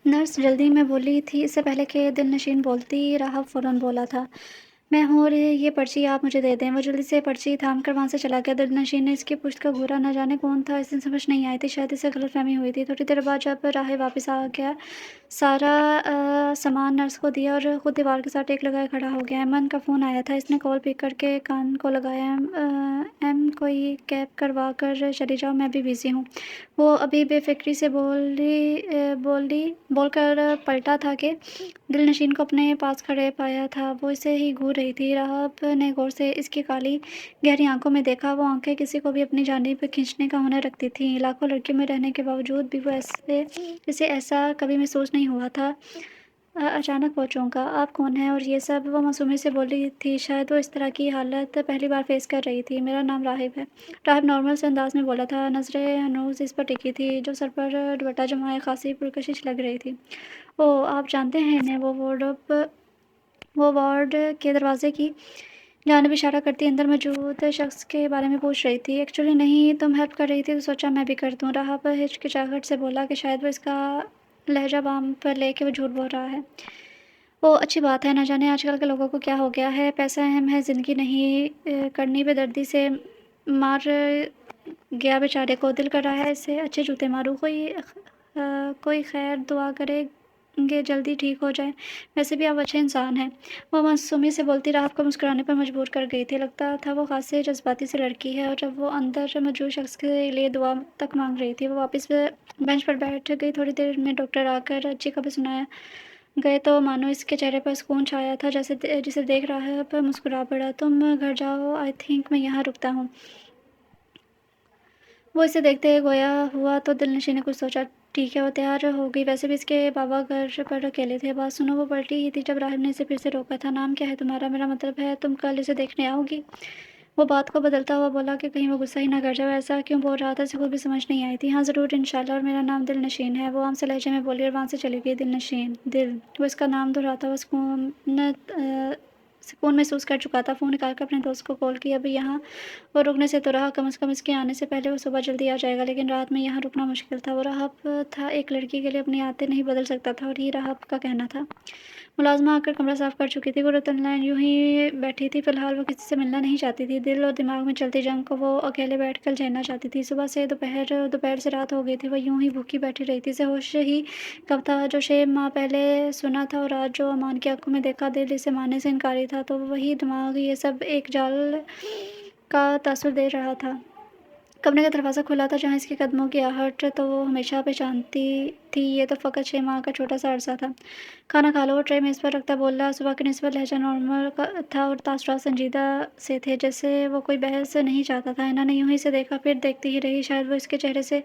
Nurse जल्दी में बोली थी, इससे पहले कि दिलनशीन बोलती राहब फ़ौरन बोला था, मैं हूँ और ये पर्ची आप मुझे दे दें। वो जल्दी से पर्ची थाम कर वहाँ से चला गया। दिलनशीन ने इसकी पुश्त का घूरा न जाने कौन था, इस दिन समझ नहीं आई थी, शायद इसे गलतफ़हमी हुई थी। थोड़ी देर बाद जब राहे वापस आ गया, सारा सामान नर्स को दिया और खुद दीवार के साथ टेक लगाए खड़ा हो गया। अमन का फ़ोन आया था, इसने कॉल पिक करके कान को लगाया। कोई कैब करवा कर चली जाओ, मैं भी बिज़ी हूँ। वो अभी बेफ़िक्री से बोलकर पलटा था कि दिलनशीन को अपने पास खड़े पाया था। वो इसे ही घूर रही थी। राहब ने गौर से इसकी काली गहरी आंखों में देखा। वो आंखें किसी को भी अपनी जानिब खींचने का हुनर रखती थीं। लाखों लड़कियों में रहने के बावजूद भी इसे ऐसा कभी महसूस नहीं हुआ था। अचानक वो चौंका। आप कौन हैं और ये सब? वो मासूमी से बोली थी। शायद वो इस तरह की हालत पहली बार फेस कर रही थी। मेरा नाम राहिब है। राहिब नॉर्मल से अंदाज में बोला था। नज़रें हनूज़ इस पर टिकी थी जो सर पर दुपट्टा जमाए खासी पुरकशिश लग रही थी। ओह, आप जानते हैं इन्हें? वो वार्ड के दरवाजे की जानिब इशारा करती अंदर मौजूद शख्स के बारे में पूछ रही थी। एक्चुअली नहीं, तुम हेल्प कर रही थी तो सोचा मैं भी कर दूँ। राहब हिचकिचाहट से बोला कि शायद वो इसका लहजा बाम पर ले के वो झूठ बोल रहा है। ओह, अच्छी बात है। ना जाने आजकल के लोगों को क्या हो गया है। पैसा अहम है, ज़िंदगी नहीं। करनी बेदर्दी से मार गया बेचारे को। दिल कर रहा है इसे अच्छे जूते मारूँ। कोई खैर दुआ करेंगे जल्दी ठीक हो जाए। वैसे भी आप अच्छे इंसान हैं। वो मासूमी से बोलती राहब को मुस्कुराने पर मजबूर कर गई थी। लगता था वो खासे जज्बाती सी लड़की है और जब वो अंदर मौजूद शख्स के लिए दुआ तक मांग रही थी। वो वापस बेंच पर बैठ गई। थोड़ी देर में डॉक्टर आकर अच्छी खबर सुनाया गए तो मानो इसके चेहरे पर सुकून छाया था। जिसे देख राहब मुस्कुरा पड़ा। तुम घर जाओ, आई थिंक मैं यहाँ रुकता हूँ। वो इसे देखते गोया हुआ तो दिलनशीन ने कुछ सोचा। ठीक है, वो तैयार हो गई। वैसे भी इसके बाबा घर पर अकेले थे। बात सुनो, वो पलटी ही थी जब राहिब ने इसे फिर से रोका था। नाम क्या है तुम्हारा? मेरा मतलब है तुम कल इसे देखने आओगी? वो बात को बदलता हुआ बोला कि कहीं वो गुस्सा ही ना कर जाए। ऐसा क्यों बोल रहा था इसे खुद भी समझ नहीं आई थी। हाँ ज़रूर, इंशाल्लाह, और मेरा नाम दिलनशीन है। वो आम से लहजे में बोली और वहाँ से चली गई। दिलनशीन, दिल। वो इसका नाम दोहराता हुआ सुकून महसूस कर चुका था। फ़ोन निकालकर अपने दोस्त को कॉल किया। अभी यहाँ वो रुकने से तो रहा, कम से कम इसके आने से पहले वो सुबह जल्दी आ जाएगा। लेकिन रात में यहाँ रुकना मुश्किल था। वो राहब था, एक लड़की के लिए अपनी आदतें नहीं बदल सकता था और ये राहब का कहना था। मुलाज़िमा आकर कमरा साफ़ कर चुकी थी। वो रतनलाल यूँ ही बैठी थी। फ़िलहाल वो किसी से मिलना नहीं चाहती थी। दिल और दिमाग में चलती जंग को वो अकेले बैठकर झेलना चाहती थी। सुबह से दोपहर, दोपहर से रात हो गई थी। वो यूँ ही भूखी बैठी रही थी। इसे होश ही कब था? जो 6 माह पहले सुना था और आज जो अमान की आँखों में देखा। दिल इसे मानने से इनकारी था तो वही दिमाग ये सब एक जाल का तासुर दे रहा था। कमरे का दरवाज़ा खुला था जहाँ इसके कदमों की आहट तो वो हमेशा पहचानती थी। ये तो फ़कत 6 माह का छोटा-सा अरसा था। खाना खा लो। वो ट्रे मेज़ पर रखता बोला। सुबह की निस्बत लहजा नॉर्मल था और तासुरात संजीदा से थे, जैसे वो कोई बहस नहीं चाहता था। हिना ने यूँ ही इसे देखा, फिर देखती ही रही। शायद वो इसके चेहरे से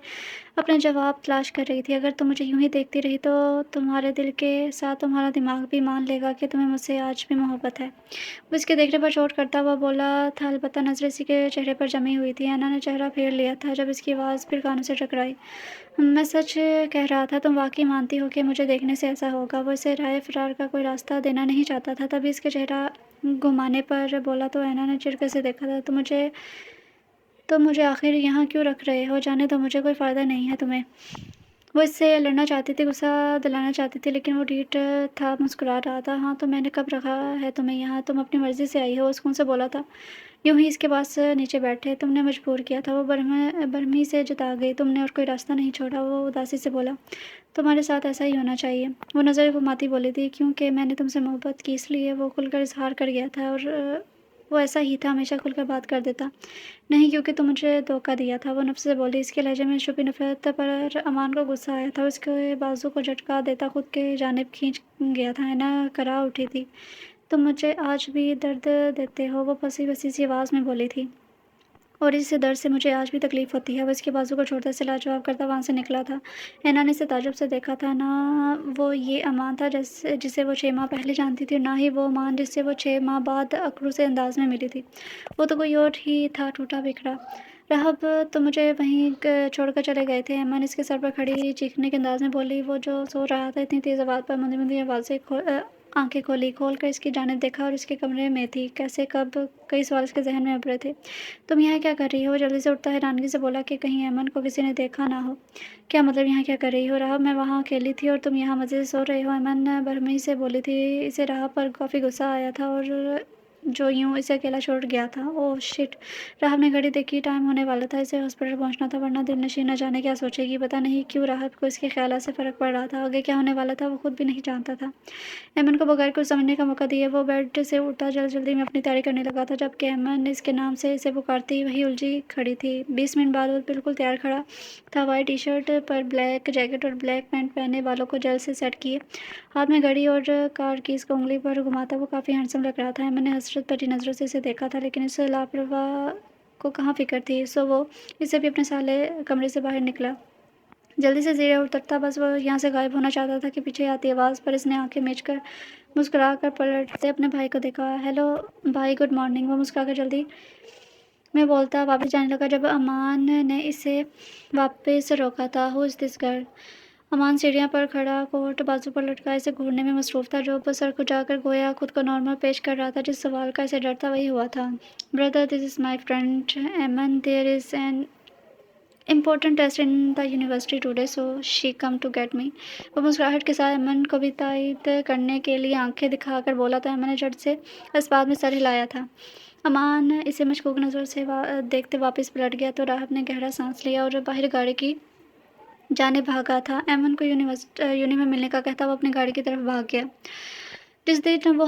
अपना जवाब तलाश कर रही थी। अगर तुम मुझे यूँ ही देखती रही तो तुम्हारे दिल के साथ तुम्हारा दिमाग भी मान लेगा कि तुम्हें मुझसे आज भी मोहब्बत है। वो इसके देखने पर चोट करता हुआ बोला था, अलबत्ता नज़रें इसी के चेहरे पर जमी हुई थी। ऐना ने चेहरा फेर लिया था जब इसकी आवाज़ फिर कानों से टकराई। मैं सच कह रहा था, तुम वाक़ई मानती हो कि मुझे देखने से ऐसा होगा? वो इसे राह फ़िरार का कोई रास्ता देना नहीं चाहता था। तभी इसके चेहरा घुमाने पर बोला तो ऐना ने चिढ़कर से देखा था। तुम मुझे आखिर यहाँ क्यों रख रहे हो? जाने दो मुझे, कोई फ़ायदा नहीं है तुम्हें। वो इससे लड़ना चाहती थी, गुस्सा दिलाना चाहती थी, लेकिन वो ढीठ था, मुस्कुरा रहा था। हाँ, तो मैंने कब रखा है तुम्हें यहाँ? तुम अपनी मर्ज़ी से आई हो, वो सुकून से बोला था। यूँ ही इसके पास नीचे बैठे। तुमने मजबूर किया था। वो बरहमी से जता गई। तुमने और कोई रास्ता नहीं छोड़ा। वो उदासी से बोला। तुम्हारे साथ ऐसा ही होना चाहिए। वो नज़र घुमाती बोली थी, क्योंकि मैंने तुमसे मोहब्बत की इसलिए। वो खुलकर इज़हार कर गया था और वो ऐसा ही था, हमेशा खुलकर बात कर देता। नहीं, क्योंकि तुम मुझे धोखा दिया था। वो नफ़्स से बोली। इसके लहजे में छुपी नफ़रत पर अमान को गुस्सा आया था। उसके बाजू को झटका देता खुद के जानिब खींच गया था। ऐना करा उठी थी। तुम मुझे आज भी दर्द देते हो, वो फंसी-फंसी सी आवाज़ में बोली थी। और इस दर्द से मुझे आज भी तकलीफ़ होती है। वो इसके बाजू को छोड़ते से लाजवाब करता वहाँ से निकला था। ऐना ने इसे ताज्जुब से देखा था। ना वो ये अमान था जिसे वो 6 माह पहले जानती थी और ना ही वो अमान जिससे वो 6 माह बाद अकड़ू से अंदाज़ में मिली थी। वो तो कोई और ही था, टूटा-बिखरा। राहब तो मुझे वहीं छोड़कर चले गए थे। अमन इसके सर पर खड़ी चीखने के अंदाज में बोली। वो जो सो रहा था, इतनी तेज़ आवाज़ पर मंदी मंदी आवाज़ से आंखें खोल कर इसकी जानिब देखा और इसके कमरे में थी। कैसे, कब, कई सवाल उसके ज़हन में उभरे थे। तुम यहाँ क्या कर रही हो? वो जल्दी से उठता हैरानगी से बोला कि कहीं अमन को किसी ने देखा ना हो। क्या मतलब यहाँ क्या कर रही हो? राहब, मैं वहाँ अकेली थी और तुम यहाँ मज़े से सो रहे हो, अमन बरहमी से बोली थी। इसे राहब पर काफ़ी गुस्सा आया था और जो यूँ इसे अकेला छोड़ गया था। Oh shit! राहब ने घड़ी देखी, टाइम होने वाला था, इसे हॉस्पिटल पहुँचना था वरना दिलनशीं न जाने क्या सोचेगी। पता नहीं क्यों राहब को इसके ख़्यालात से फ़र्क पड़ रहा था। आगे क्या होने वाला था वो खुद भी नहीं जानता था। अमन को बगैर कुछ समझने का मौका दिए वो बेड से उठा, जल्दी में अपनी तैयारी करने लगा था, जबकि अमन इसके नाम से इसे पुकारती वही उलझी खड़ी थी। 20 मिनट बाद वो बिल्कुल तैयार खड़ा था, वाइट टी-शर्ट पर ब्लैक जैकेट और ब्लैक पैंट पहने, बालों को जेल से सेट किए, हाथ में घड़ी और कार कीज़ को उंगली पर घुमाता वो काफ़ी हैंडसम लग रहा था। अमन ने हसरत भरी नज़रों से इसे देखा था, लेकिन इस लापरवाह को कहाँ फ़िक्र थी, सो वो इसे भी अपने साले कमरे से बाहर निकला। जल्दी से सीढ़ियाँ उतरता, बस वो यहाँ से गायब होना चाहता था कि पीछे आती आवाज़ पर इसने आंखें मीच कर मुस्कुरा कर पलटते अपने भाई को देखा। हेलो भाई, गुड मॉर्निंग। वो मुस्कुराकर जल्दी में बोलता वापस जाने लगा जब अमान ने इसे वापस रोका था। Who is this girl? Aman सीढ़ियाँ पर खड़ा, कोट बाजू पर लटका इसे घूरने में मसरूफ़ था, जो सर खुजाकर गोया खुद को नॉर्मल पेश कर रहा था। जिस सवाल का इसे डर था वही हुआ था। Brother, this is my friend Eman, there is an important test in the university today, so she come to get me. वो मुस्कुराहट के साथ अमन को भी तायद करने के लिए आंखें दिखाकर बोला था। अमन ने झट से इस बात में सर हिलाया था। अमान इसे मशकूक नज़र से देखते वापस पलट गया तो राहत ने गहरा सांस लिया और बाहर गाड़ी की जाने भागा था। अमन को यूनि में मिलने का कहता वो अपनी गाड़ी की तरफ भाग गया। जिस दिन को वो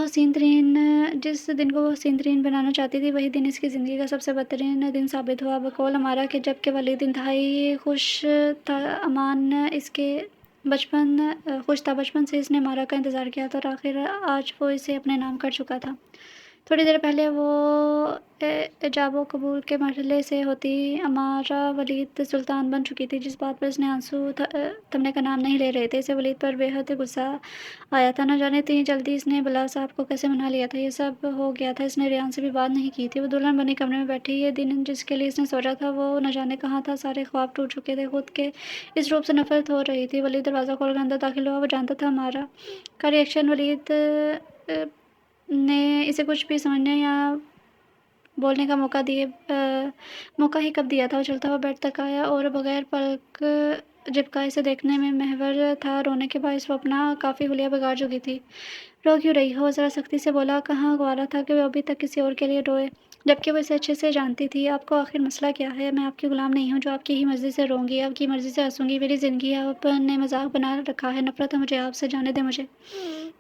हसीन तरीन बनाना चाहती थी वही दिन इसकी ज़िंदगी का सबसे बदतरीन दिन साबित हुआ। बकौल हमारा कि जबकि वलीद इंतहाई खुश था, अमान इसके खुश था। बचपन से इसने अमारा का इंतज़ार किया था और आखिर आज वो इसे अपने नाम कर चुका था। थोड़ी देर पहले वो इजाबो कबूल के मरहले से होती अमारा वलीद सुल्तान बन चुकी थी। जिस बात पर इसने आंसू थमने का नाम नहीं ले रहे थे, इसे वलीद पर बेहद गुस्सा आया था। न जाने इतनी जल्दी इसने बिलाल साहब को कैसे मना लिया था। ये सब हो गया था, इसने रियान से भी बात नहीं की थी। वो दुल्हन बनी कमरे में बैठी, ये दिन जिसके लिए इसने सोचा था वो न जाने कहाँ था। सारे ख्वाब टूट चुके थे, खुद के इस रूप से नफरत हो रही थी। वलीद दरवाज़ा खोलकर अंदर दाखिल हुआ। वो जानता था हमारा का रिएक्शन। वलीद ने इसे कुछ भी समझने या बोलने का मौका ही कब दिया था। वो चलता हुआ बेड तक आया और बगैर पलक झपकाए इसे देखने में महवर था। रोने के बायस वो अपना काफ़ी हुलिया बिगाड़ चुकी थी। रो क्यों रही हो? ज़रा सख्ती से बोला। कहाँ गवारा था कि वो अभी तक किसी और के लिए रोए, जबकि वो इसे अच्छे से जानती थी। आपको आखिर मसला क्या है? मैं आपकी गुलाम नहीं हूँ जो आपकी ही मर्ज़ी से रोऊँगी, आपकी मर्ज़ी से हँसूँगी। मेरी ज़िंदगी आपने मज़ाक बना रखा है। नफ़रत है मुझे आपसे, जाने दे मुझे।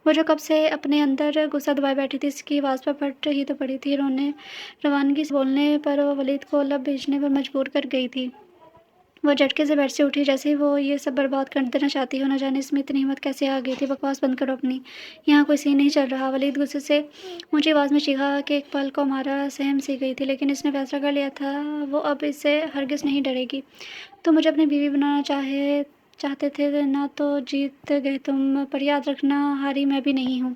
वो जो कब से अपने अंदर गुस्सा दबाए बैठी थी, इसकी आवाज़ पर फट ही तो पड़ी थी। रवानगी से बोलने पर वो वलीद को लब भेजने पर मजबूर कर गई थी। वो झटके से बेड से उठी जैसे ही वो ये सब बर्बाद कर देना चाहती हो। न जाने इसमें इतनी हिम्मत कैसे आ गई थी। बकवास बंद करो अपनी, यहाँ कोई सीन नहीं चल रहा। वलीद गुस्से से ऊंची आवाज़ में चीखा कि एक पल को हमारा सहम सी गई थी, लेकिन इसने फैसला कर लिया था वो अब इससे हरगिज़ नहीं डरेगी। तुम मुझे अपनी बीवी बनाना चाहते थे ना, तो जीत गए तुम, पर याद रखना हारी मैं भी नहीं हूँ।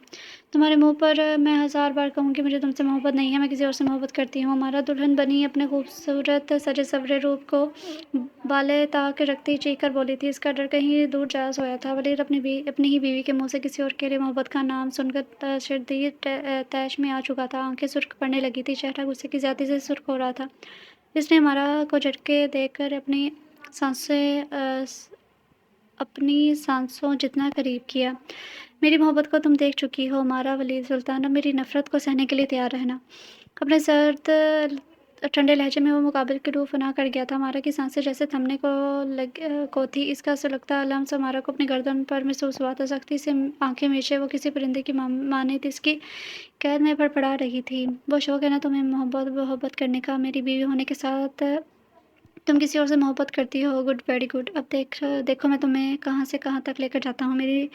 तुम्हारे मुंह पर मैं 1000 बार कहूँगी मुझे तुमसे मोहब्बत नहीं है, मैं किसी और से मोहब्बत करती हूँ। हमारा दुल्हन बनी अपने खूबसूरत सजे सवरे रूप को बाले ताक रखती चीख कर बोली थी। इसका डर कहीं दूर जा सोया था। वलीद अपनी ही बीवी के मुंह से किसी और के लिए मोहब्बत का नाम सुनकर शदीद तैश में आ चुका था। आंखें सुर्ख पड़ने लगी थी, चेहरा गुस्से की ज़्यादती से सुर्ख हो रहा था। इसने हमारा को झटके देकर अपनी सांसों जितना करीब किया। मेरी मोहब्बत को तुम देख चुकी हो मारा वलीद सुल्तान, अब मेरी नफ़रत को सहने के लिए तैयार रहना। अपने सर्द ठंडे लहजे में वो मुकाबिल की रूह फना कर गया था। मारा की सांसें जैसे थमने को थी। इसका सुलगता लम्स मारा को अपनी गर्दन पर महसूस हुआ था। सख्ती से आंखें मीचे वो किसी परिंदे की माने थी, इसकी कैद में फड़फड़ा रही थी। वो शौक है ना तुम्हें मोहब्बत करने का, मेरी बीवी होने के साथ तुम किसी और से मोहब्बत करती हो। Good, very good. अब देखो मैं तुम्हें कहाँ से कहाँ तक लेकर जाता हूँ। मेरी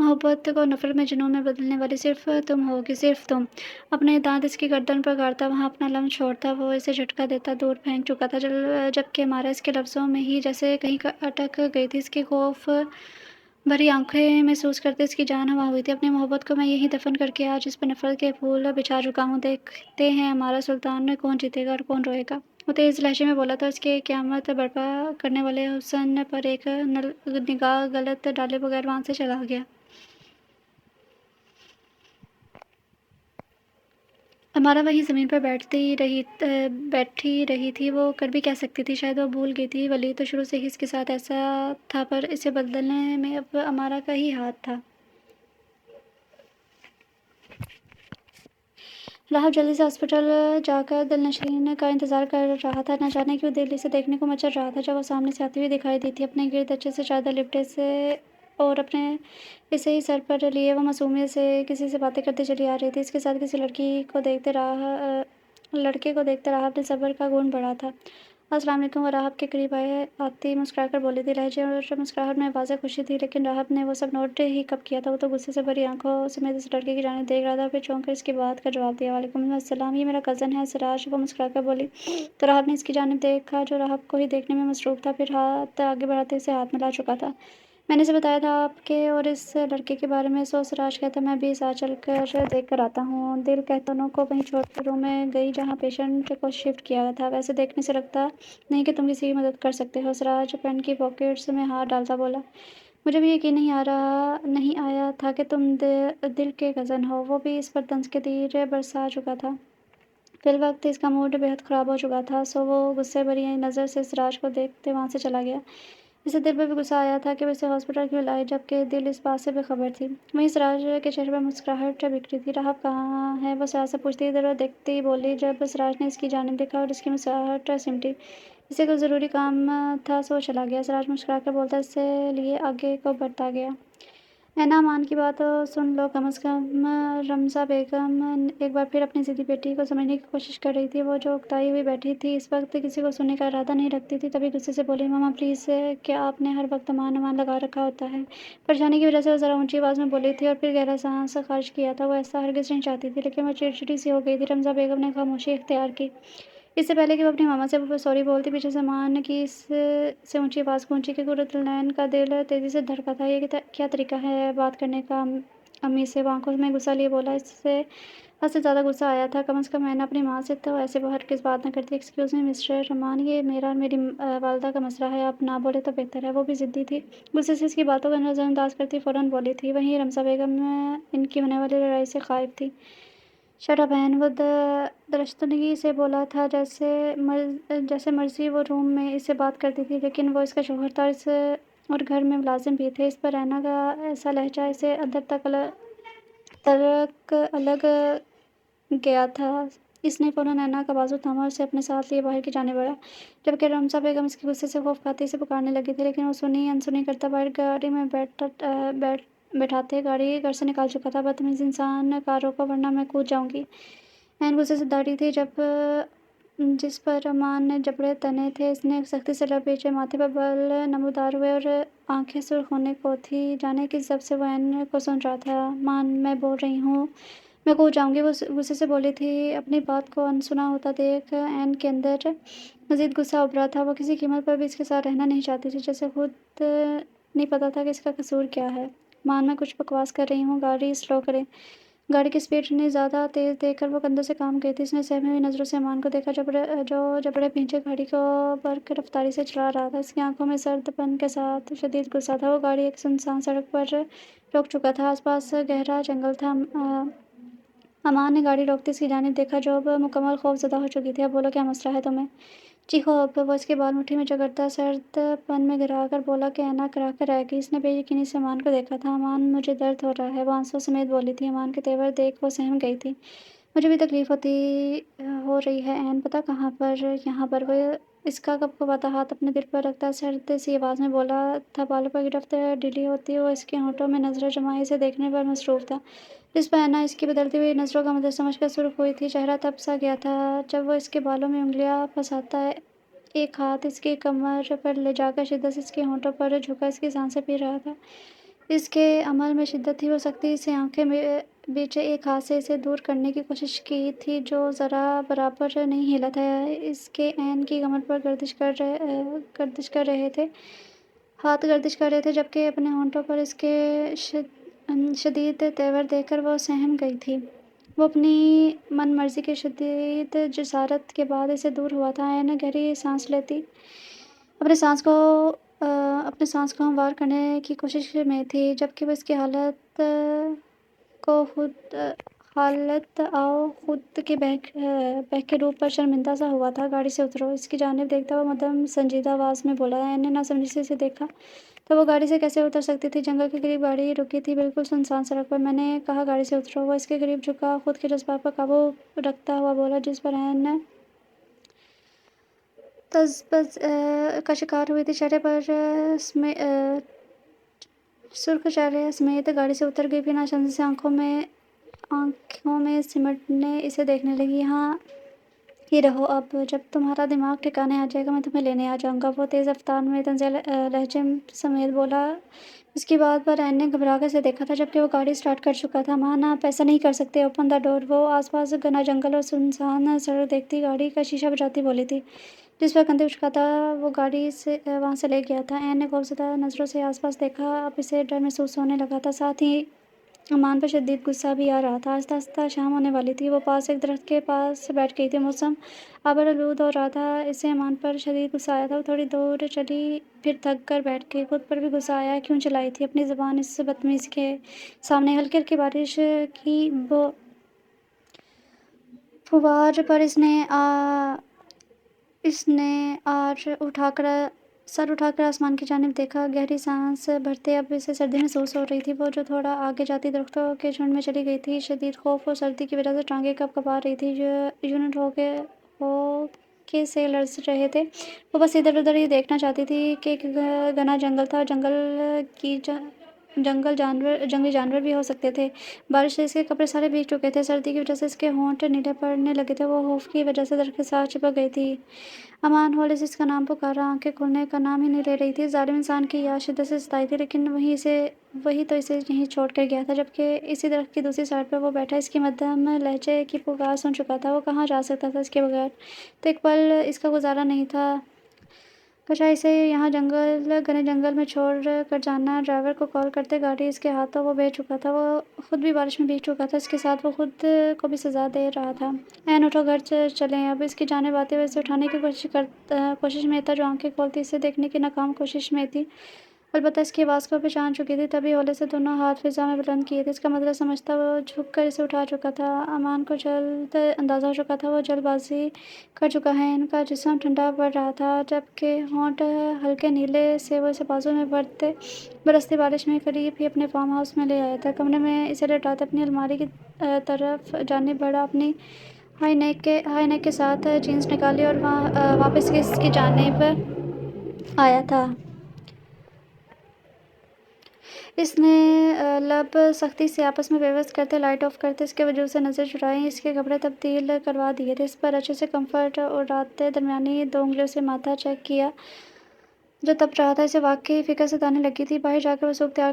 मोहब्बत को नफ़रत में जुनून में बदलने वाली सिर्फ तुम होगी, सिर्फ तुम। अपने दांत इसकी गर्दन पर गाड़ता वहाँ अपना लम्ब छोड़ता वो इसे झटका देता दूर फेंक चुका था। जबकि हमारा इसके लफ्ज़ों में ही जैसे कहीं अटक गई थी। इसकी खौफ भरी आंखें महसूस करते इसकी जान हवा हुई थी। अपनी मोहब्बत को मैं यहीं दफन करके आज इस पर नफ़रत के फूल बिछा चुका हूँ। देखते हैं हमारा सुल्तान में कौन जीतेगा और कौन रोएगा। वो तेज़ लहजे में बोला था। उसके क़यामत बर्पा करने वाले हुस्न पर एक निगाह गलत डाले बगैर वहाँ से चला गया। अमारा वहीं ज़मीन पर बैठी रही थी। वो कर भी क्या सकती थी? शायद वो भूल गई थी। वली तो शुरू से ही इसके साथ ऐसा था, पर इसे बदलने में अब अमारा का ही हाथ था। राहब जल्दी से हॉस्पिटल जाकर दिलनशीन का इंतज़ार कर रहा था। न जाने क्यों दिल इसे देखने को मचल रहा था जब वो सामने से आती हुई दिखाई दी थी। अपने गिर्द अच्छे से चादर लिपटे से और अपने इसे ही सर पर लिए वो मासूमियत से किसी से बातें करती चली आ रही थी। इसके साथ किसी लड़के को देखते राहब ने सब्र का गुण बढ़ा था। अस्सलाम वालेकुम। वो राहब के करीब आती मुस्कुराकर बोली थी। लहजे और मुस्कुराहट में वाज़ेह खुशी थी, लेकिन राहब ने वो सब नोट ही कब किया था। वो तो गुस्से से भरी आंखों समेत इस लड़के की जानिब देख रहा था, फिर चौंक कर इसकी बात का जवाब दिया। वालेकुम अस्सलाम, ये मेरा कज़न है सिराज। वो मुस्कुराकर बोली तो राहब ने इसकी जानिब देखा, जो राहब को ही देखने में मसरूफ़ था। फिर हाथ आगे बढ़ाते इसे हाथ मिला चुका था। मैंने इसे बताया था आपके और इस लड़के के बारे में। सो सिराज कहता, मैं भी साथ चलकर देख कर आता हूँ। दिल दोनों को वहीं छोड़कर रूम में गई जहाँ पेशेंट को शिफ्ट किया था। वैसे देखने से लगता नहीं कि तुम किसी की मदद कर सकते हो। सिराज पेन की पॉकेट्स में हाथ डालता बोला, मुझे भी यकीन नहीं आया था कि तुम दिल के कज़न हो, वो भी इस पर तंज के तीर बरसा चुका था। फिलवक्त इसका मूड बेहद ख़राब हो चुका था, सो वो गुस्से भरी नज़र से सिराज को देखते वहाँ से चला गया। इसे दिल पे भी गुस्सा आया था कि वो इसे हॉस्पिटल क्यों लाई, जबकि दिल इस बात से बेखबर थी। वहीं सिराज के चेहरे पर मुस्कुराहट बिखरी थी। राहब कहाँ है? वो सिराज से पूछती इधर देखते ही बोली। जब सिराज ने इसकी जानिब देखा और इसकी मुस्कुराहट सिमटी, इसे कोई ज़रूरी काम था, सो चला गया। सिराज मुस्कुराकर बोलता इससे लिए आगे को बढ़ता गया। ऐना अमान की बात सुन लो, कम से कम रमज़ा बेगम एक बार फिर अपनी ज़िद्दी बेटी को समझने की कोशिश कर रही थी। वो जो उकताई हुई बैठी थी, इस वक्त किसी को सुनने का इरादा नहीं रखती थी। तभी गुस्से से बोली, मामा प्लीज़, क्या आपने हर वक्त अमान अमान लगा रखा होता है? परेशानी की वजह से वो ज़रा ऊंची आवाज़ में बोली थी और फिर गहरा सांस खारिज किया था। वो ऐसा हरगिज़ नहीं चाहती थी, लेकिन वो चिड़चिड़ी सी हो गई थी। रमज़ा बेगम ने खामोशी इख्तियार की। इससे पहले कि वो अपनी मामा से सॉरी बोलती, पीछे से अमान की से ऊंची आवाज़ गूंजी कि कुर्रतुलैन का दिल तेज़ी से धड़का था। ये क्या तरीका है बात करने का? अम्मी से वो आंखों में गुस्सा लिए बोला। इससे हद से ज़्यादा गुस्सा आया था। कम से कम मैं अपनी माँ से तो ऐसे बाहर किस बात न करती। एक्सक्यूज़ मी मिस्टर अमान, ये मेरा और मेरी वालदा का मसला है, आप ना बोले तो बेहतर है। वो भी ज़िद्दी थी। गुस्से से इसकी बातों को नज़रअंदाज करती फ़ौरन बोली थी। वहीं रमज़ा बेगम इनकी होने वाली लड़ाई से ख़ाइफ़ थी। शट अप बहन, वो दरश्तगी से बोला था, जैसे मर्जी वो रूम में इससे बात करती थी, लेकिन वो इसका शौहर था और घर में मुलाजिम भी थे। इस पर रहना का ऐसा लहजा इसे अंदर तक अलग गया था। इसने फ़ौरन नैना का बाजू थामा और उसे अपने साथ लिए बाहर की जाने बढ़ा, जबकि रमज़ा बेगम इसके गुस्से से खौफ खाती इसे पुकारने लगी थी, लेकिन वो सुनी अनसुनी करता बाहर गाड़ी में बैठाते गाड़ी घर से निकाल चुका था। बदतमीज़ इंसान, कार रोको वरना मैं कूद जाऊंगी। एन गुस्से से दाढ़ी थी जब जिस पर अमान ने जबड़े तने थे। इसने सख्ती से लपेटे, माथे पर बल नमूदार हुए और आंखें सुर्ख होने को थी। जाने किस जब से वो एन को सुन रहा था। मान, मैं बोल रही हूँ, मैं कूद जाऊंगी, वो गुस्से से बोली थी। अपनी बात को अनसुना होता देख एन के अंदर मजीद गुस्सा उभरा था। वो किसी कीमत पर भी इसके साथ रहना नहीं चाहती थी, जैसे खुद नहीं पता था कि इसका कसूर क्या है। मान, मैं कुछ बकवास कर रही हूँ, गाड़ी स्लो करें। गाड़ी की स्पीड इतनी ज़्यादा तेज़ देखकर वो कंधों से काम गई थी। उसने सहमी हुई नज़रों से अमान को देखा, जो जबड़े पीछे गाड़ी को बर्क रफ्तारी से चला रहा था। इसकी आंखों में सर्दपन के साथ शदीद गुस्सा था। वो गाड़ी एक सुनसान सड़क पर रोक चुका था। आसपास गहरा जंगल था। अमान ने गाड़ी रोकते इसकी जानिब देखा, जो अब मुकम्मल खौफज़दा हो चुकी थी। अब बोलो, क्या मसला है तुम्हें? चीखो अब, वो इसके बाल मुट्ठी में जकड़ता सर्दपन में गिराकर बोला कि ऐना करा कर रह गई। इसने बेयकीनी से अमान को देखा था। अमान, मुझे दर्द हो रहा है, वो आंसू समेत बोली थी। अमान के तेवर देख वो सहम गई थी। मुझे भी तकलीफ़ हो रही है ऐन, पता कहाँ पर? यहाँ पर। वो इसका कँपकँपाता हाथ अपने दिल पर रखता सर्द सी आवाज़ में बोला था। बालों पर गिरफ्त ढीली होती वो इसके होंठों में नज़रें जमाए इसे देखने पर मसरूफ़ था। जिस पर ऐना इसकी बदलती हुई नज़रों का मदद समझकर सुर्ख हुई थी। चेहरा तप सा गया था जब वो इसके बालों में उंगलियां फंसाता है। एक हाथ इसकी कमर पर ले जाकर शिद्दत से इसके होंठों पर झुका इसकी सांसें पी रहा था। इसके अमल में शिद्दत थी। वो सख्ती से आंखें बीचे एक हाथ से इसे दूर करने की कोशिश की थी, जो ज़रा बराबर नहीं हिला था। इसके ऐन की कमर पर गर्दिश कर रहे थे, हाथ गर्दिश कर रहे थे, जबकि अपने होंठों पर इसके शदीद तेवर देखकर वो सहम गई थी। वो अपनी मन मर्जी की शदीद जसारत के बाद इसे दूर हुआ था। ऐन गहरी सांस लेती अपने सांस को अपने सांस को हमवार करने की कोशिश में थी, जबकि वो इसकी हालत को खुद हालत आओ खुद के बहक के रूप पर शर्मिंदा सा हुआ था। गाड़ी से उतरो, इसकी जानिब देखता हुआ मदम संजीदा आवाज़ में बोला। एन ने नासमझी से इसे देखा तो वो गाड़ी से कैसे उतर सकती थी। जंगल के करीब गाड़ी रुकी थी, बिल्कुल सुनसान सड़क पर। मैंने कहा गाड़ी से उतरो। वो इसके करीब झुका, खुद के जज्बात पर काबू रखता हुआ बोला, जिस पर एन ने तज़ब्ज़ का शिकार हुई थी। चेहरे पर सुर्ख चेहरे समेत गाड़ी से उतर गई। फिर नाचंदी से आँखों में सिमटने इसे देखने लगी। यहाँ ही रहो अब, जब तुम्हारा दिमाग ठिकाने आ जाएगा मैं तुम्हें लेने आ जाऊँगा। वो तेज़ रफ्तार में तंज़ लहजे समेत बोला। इसकी बात पर एन ने घबरा कर इसे देखा था, जबकि वो गाड़ी स्टार्ट कर चुका था। माना आप ऐसा नहीं कर सकते, ओपन द डोर। वो आसपास घना जंगल और सुनसान सड़क देखती गाड़ी का शीशा बजाती बोली थी, जिस पर कंधे उचकाता वो गाड़ी से वहाँ से ले गया था। एन ने खौफज़दा नज़रों से आसपास देखा। अब इसे डर महसूस होने लगा था, साथ ही अमान पर शदीद गुस्सा भी आ रहा था। आहिस्ता आहिस्ता शाम होने वाली थी। वो पास एक दरख्त के पास बैठ गई थी। मौसम आबा-आलूद हो रहा था। इसे अमान पर शदीद गुस्सा आया था। वो थोड़ी दूर चली, फिर थक कर बैठ गई। खुद पर भी गुस्सा आया। क्यों चलाई थी अपनी ज़ुबान इस बदतमीज़ के सामने। हल्की हल्की बारिश की फुवार पर इसने सर उठाकर आसमान की जानिब देखा। गहरी सांस भरते अब इसे सर्दी महसूस हो रही थी। वो जो थोड़ा आगे जाती दरख्तों के झुंड में चली गई थी। शदीद खौफ और सर्दी की वजह से टांगें कँप-कँपा रही थी, जो यूनिट होके से लरज़ रहे थे। वो बस इधर-उधर ही देखना चाहती थी कि एक घना जंगल था। जंगली जानवर भी हो सकते थे। बारिश से इसके कपड़े सारे भीग चुके थे। सर्दी की वजह से इसके होंठ नीले पड़ने लगे थे। वो खौफ की वजह से दरख्त के साथ चिपक गई थी। अमान हौले से इसका नाम पुकारा। आंखें खोलने का नाम ही नहीं ले रही थी। जालिम इंसान की याद शिद्दत से सताई थी, लेकिन वही तो इसे यहीं छोड़ कर गया था, जबकि इसी दरख्त की दूसरी साइड पर वो बैठा इसकी मध्यम लहजे की पुकार सुन चुका था। वो कहाँ जा सकता था इसके बगैर। तो एक पल इसका गुजारा नहीं था। बजाय इसे यहाँ घने जंगल में छोड़ कर जाना। ड्राइवर को कॉल करते गाड़ी इसके हाथों वो भेज चुका था। वो खुद भी बारिश में भीग चुका था। इसके साथ वो खुद को भी सज़ा दे रहा था। एन उठो, घर चलें। अब इसकी जानिब आते हुए इसे उठाने की कोशिश में था, जो आंखें खोलती इसे देखने की नाकाम कोशिश में थी। अलबत्ता इसकी आवाज़ को पहचान चुकी थी, तभी हौले से दोनों हाथ फ़िज़ा में बुलंद किए थे। इसका मतलब समझता वो झुक कर इसे उठा चुका था। अमान को जल्द अंदाज़ा हो चुका था, वो जल्दबाज़ी कर चुका है। इनका जिस्म ठंडा पड़ रहा था, जबकि होंठ हल्के नीले से वो इसे बाजू में बरसती बारिश में करीब ही अपने फार्म हाउस में ले आया था। कमरे में इसे लेटाते अपनी अलमारी की तरफ जानिब बढ़ा। अपनी हाई नेक के साथ जीन्स निकाली और वापस इसकी जानिब आया था। इसने लब सख्ती से आपस में पेवस्त करते, लाइट ऑफ करते इसके वजूद से नज़र चुराई। इसके कपड़े तब्दील करवा दिए थे। इस पर अच्छे से कम्फर्ट उड़ाते दरमियानी 2 उंगलियों से माथा चेक किया, जो तप रहा था। इसे वाकई फ़िक्र सताने लगी थी। बाहर जाकर वो सूप तैयार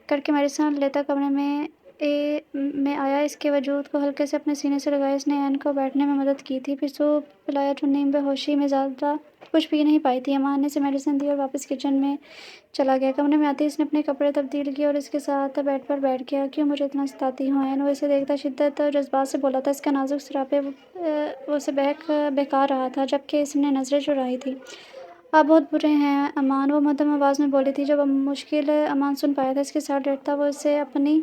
करके मेडिसिन लेता कमरे में आया। इसके वजूद को हल्के से अपने सीने से लगाया। इसने एन को बैठने में मदद की थी, फिर सूप पिलाया। जो नीम बेहोशी में ज़्यादा कुछ पी नहीं पाई थी। अमान ने इसे मेडिसिन दी और वापस किचन में चला गया। कमरे में आते ही इसने अपने कपड़े तब्दील किए और इसके साथ बेड पर बैठ गया। क्यों मुझे इतना सताती हो एन? वो इसे देखता शिद्दत और जज्बात से बोला था। इसका नाजुक सरापे वो उसे बहका रहा था, जबकि इसने नज़रें चुराई थी। आप बहुत बुरे हैं अमान, वो मध्यम आवाज़ में बोली थी। जब मुश्किल अमान सुन पाया था, इसके साथ लेटता वो इसे अपनी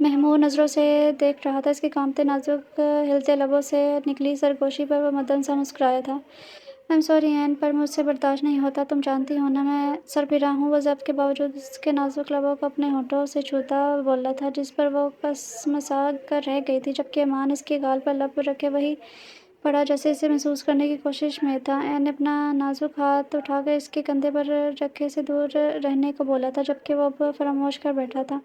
महमूर नज़रों से देख रहा था। इसके कांपते नाजुक हिलते लबों से निकली सरगोशी पर वो मद्दन सा मुस्कुराया था। आई एम सॉरी एन, पर मुझसे बर्दाश्त नहीं होता। तुम जानती हो ना मैं सरफिरा हूँ। वो ज़ब्त के बावजूद इसके नाजुक लबों को अपने होठों से छूता बोला था, जिस पर वो कसमसा कर रह गई थी, जबकि अमान इसके गाल पर लब रखे वही पड़ा जैसे इसे महसूस करने की कोशिश में था। एन ने अपना नाजुक हाथ उठाकर इसके कंधे पर रखे से दूर रहने को बोला था, जबकि वो अब फरामोश कर बैठा था।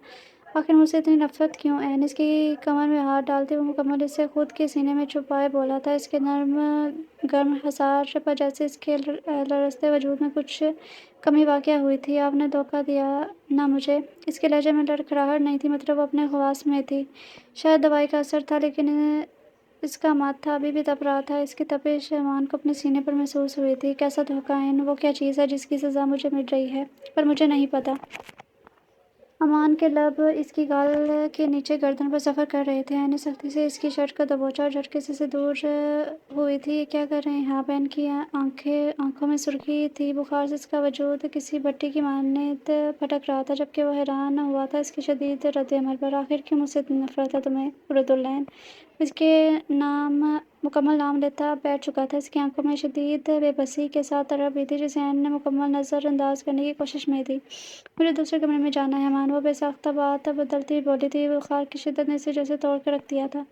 आखिर मुझसे इतनी नफ़रत क्यों एन? इसकी कमर में हाथ डालते वो मुकम्मल इसे खुद के सीने में छुपाए बोला था, इसके नर्म गर्म हसार पर जैसे इसके लरज़ते वजूद में कुछ कमी वाक़या हुई थी। आपने धोखा दिया ना मुझे। इसके लहजे में लड़खड़ाहट नहीं थी, मतलब वो अपने ख़वास में थी। शायद दवाई का असर था, लेकिन इसका माथा अभी भी तप रहा था। इसकी तपिश अमान को अपने सीने पर महसूस हुई थी। कैसा धोखा एन? वो क्या चीज़ है जिसकी सज़ा मुझे मिल रही है, पर मुझे नहीं पता। امان کے لب اس کی گال کے نیچے گردن پر سفر کر رہے تھے۔ عین نے سختی سے اس کی شرٹ کو دبوچا اور جھٹکے سے دور ہوئی تھی۔ یہ کیا کر رہے ہیں آپ؟ عین کی آنکھوں میں سرخی تھی۔ بخار سے اس کا وجود کسی بھٹی کی مانند پھٹک رہا تھا، جبکہ وہ حیران ہوا تھا اس کی شدید رد عمل پر۔ آخر کیوں مجھ سے اتنی نفرت ہے تمہیں رد العین؟ اس کے مکمل نام لیتا بیٹھ چکا تھا۔ اس کی آنکھوں میں شدید بے بسی کے ساتھ تڑپ رہی تھی، جسے عین نے مکمل نظر انداز کرنے کی کوشش میں تھی۔ مجھے دوسرے کمرے میں جانا ہے امان، وہ بے ساختہ بات بدلتی ہوئی بولی تھی۔ بخار کی شدت نے اسے جیسے توڑ کے رکھ دیا تھا۔